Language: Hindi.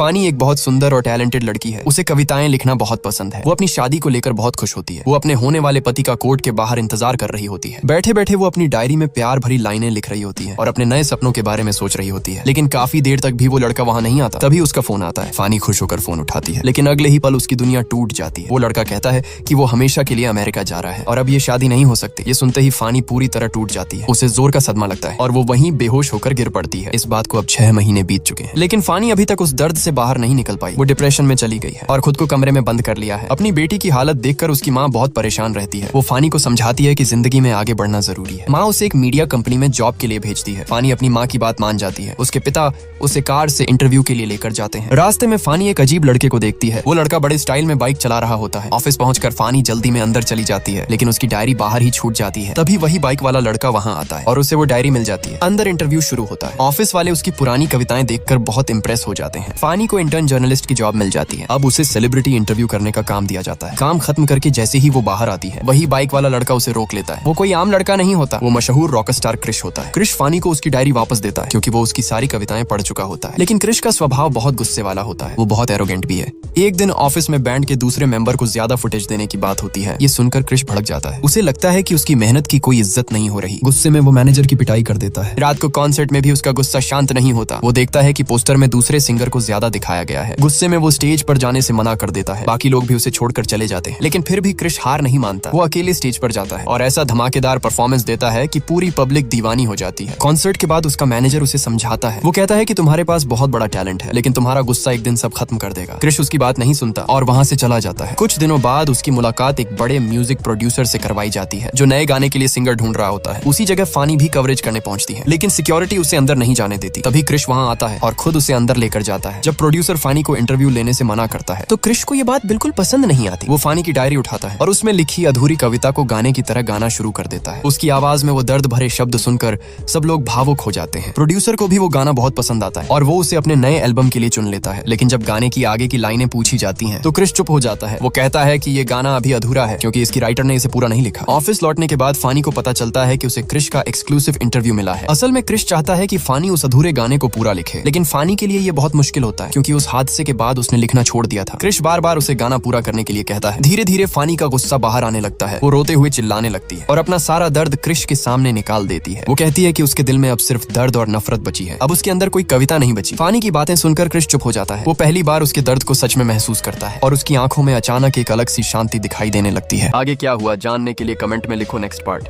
फानी एक बहुत सुंदर और टैलेंटेड लड़की है। उसे कविताएं लिखना बहुत पसंद है। वो अपनी शादी को लेकर बहुत खुश होती है। वो अपने होने वाले पति का कोर्ट के बाहर इंतजार कर रही होती है। बैठे बैठे वो अपनी डायरी में प्यार भरी लाइनें लिख रही होती है और अपने नए सपनों के बारे में सोच रही होती है। लेकिन काफी देर तक भी वो लड़का वहाँ नहीं आता। तभी उसका फोन आता है। फानी खुश होकर फोन उठाती है, लेकिन अगले ही पल उसकी दुनिया टूट जाती है। वो लड़का कहता है कि वो हमेशा के लिए अमेरिका जा रहा है और अब ये शादी नहीं हो सकती। ये सुनते ही फानी पूरी तरह टूट जाती है। उसे जोर का सदमा लगता है और वो वहीं बेहोश होकर गिर पड़ती है। इस बात को अब 6 महीने बीत चुके हैं, लेकिन फानी अभी तक उस दर्द से बाहर नहीं निकल पाई। वो डिप्रेशन में चली गई है और खुद को कमरे में बंद कर लिया है। अपनी बेटी की हालत देखकर उसकी माँ बहुत परेशान रहती है। वो फानी को समझाती है कि जिंदगी में आगे बढ़ना जरूरी है। माँ उसे एक मीडिया कंपनी में जॉब के लिए भेजती है। फानी अपनी माँ की बात मान जाती है। उसके पिता उसे कार से इंटरव्यू के लिए लेकर जाते हैं। रास्ते में फानी एक अजीब लड़के को देखती है। वो लड़का बड़े स्टाइल में बाइक चला रहा होता है। ऑफिस पहुंचकर फानी जल्दी में अंदर चली जाती है, लेकिन उसकी डायरी बाहर ही छूट जाती है। तभी वही बाइक वाला लड़का वहाँ आता है और उसे वो डायरी मिल जाती है। अंदर इंटरव्यू शुरू होता है। ऑफिस वाले उसकी पुरानी कविताएं देखकर बहुत इंप्रेस हो जाते हैं। फानी को इंटर्न जर्नलिस्ट की जॉब मिल जाती है। अब उसे सेलिब्रिटी इंटरव्यू करने का काम दिया जाता है। काम खत्म करके जैसे ही वो बाहर आती है, वही बाइक वाला लड़का उसे रोक लेता है। वो कोई आम लड़का नहीं होता, वो मशहूर रॉक स्टार क्रिश होता है। क्रिश फानी को उसकी डायरी वापस देता है क्योंकि वो उसकी सारी कविताएं पढ़ चुका होता है। लेकिन क्रिश का स्वभाव बहुत गुस्से वाला होता है। वो बहुत एरोगेंट भी है। एक दिन ऑफिस में बैंड के दूसरे मेंबर को ज्यादा फुटेज देने की बात होती है। ये सुनकर क्रिश भड़क जाता है। उसे लगता है कि उसकी मेहनत की कोई इज्जत नहीं हो रही। गुस्से में वो मैनेजर की पिटाई कर देता है। रात को कॉन्सर्ट में भी उसका गुस्सा शांत नहीं होता। वो देखता है कि पोस्टर में दूसरे सिंगर को ज्यादा दिखाया गया है। गुस्से में वो स्टेज पर जाने से मना कर देता है। बाकी लोग भी उसे छोड़कर चले जाते हैं, लेकिन फिर भी क्रिश हार नहीं मानता। वो अकेले स्टेज पर जाता है और ऐसा धमाकेदार परफॉर्मेंस देता है कि पूरी पब्लिक दीवानी हो जाती है। कॉन्सर्ट के बाद उसका मैनेजर उसे समझाता है। वो कहता है कि तुम्हारे पास बहुत बड़ा टैलेंट है, लेकिन तुम्हारा गुस्सा एक दिन सब खत्म कर देगा। क्रिश उसकी बात नहीं सुनता और वहाँ से चला जाता है। कुछ दिनों बाद उसकी मुलाकात एक बड़े म्यूजिक प्रोड्यूसर से करवाई जाती है, जो नए गाने के लिए सिंगर ढूंढ रहा होता है। उसी जगह फानी भी कवरेज करने पहुंचती है, लेकिन सिक्योरिटी उसे अंदर नहीं जाने देती। तभी क्रिश वहाँ आता है और खुद उसे अंदर लेकर जाता है। जब प्रोड्यूसर फानी को इंटरव्यू लेने से मना करता है, तो क्रिश को ये बात बिल्कुल पसंद नहीं आती। वो फानी की डायरी उठाता है और उसमें लिखी अधूरी कविता को गाने की तरह गाना शुरू कर देता है। उसकी आवाज में वो दर्द भरे शब्द सुनकर सब लोग भावुक हो जाते हैं। प्रोड्यूसर को भी वो गाना बहुत पसंद आता है और वो उसे अपने नए एल्बम के लिए चुन लेता है। लेकिन जब गाने की आगे की लाइनें पूछी जाती हैं, तो क्रिश चुप हो जाता है। वो कहता है कि ये गाना अभी अधूरा है क्योंकि इसकी राइटर ने इसे पूरा नहीं लिखा। ऑफिस लौटने के बाद फानी को पता चलता है कि उसे क्रिश का एक्सक्लूसिव इंटरव्यू मिला है। असल में क्रिश चाहता है कि फानी उस अधूरे गाने को पूरा लिखे, लेकिन फानी के लिए ये बहुत मुश्किल होता है क्योंकि उस हादसे के बाद उसने लिखना छोड़ दिया था। क्रिश बार बार उसे गाना पूरा करने के लिए कहता है। धीरे धीरे फानी का गुस्सा बाहर आने लगता है। वो रोते हुए चिल्लाने लगती है और अपना सारा दर्द क्रिश के सामने निकाल देती है। वो कहती है कि उसके दिल में अब सिर्फ दर्द और नफरत बची है। अब उसके अंदर कोई कविता नहीं बची। फानी की बातें सुनकर क्रिश चुप हो जाता है। वो पहली बार उसके दर्द को सच में महसूस करता है और उसकी आंखों में अचानक एक अलग सी शांति दिखाई देने लगती है। आगे क्या हुआ जानने के लिए कमेंट में लिखो नेक्स्ट पार्ट।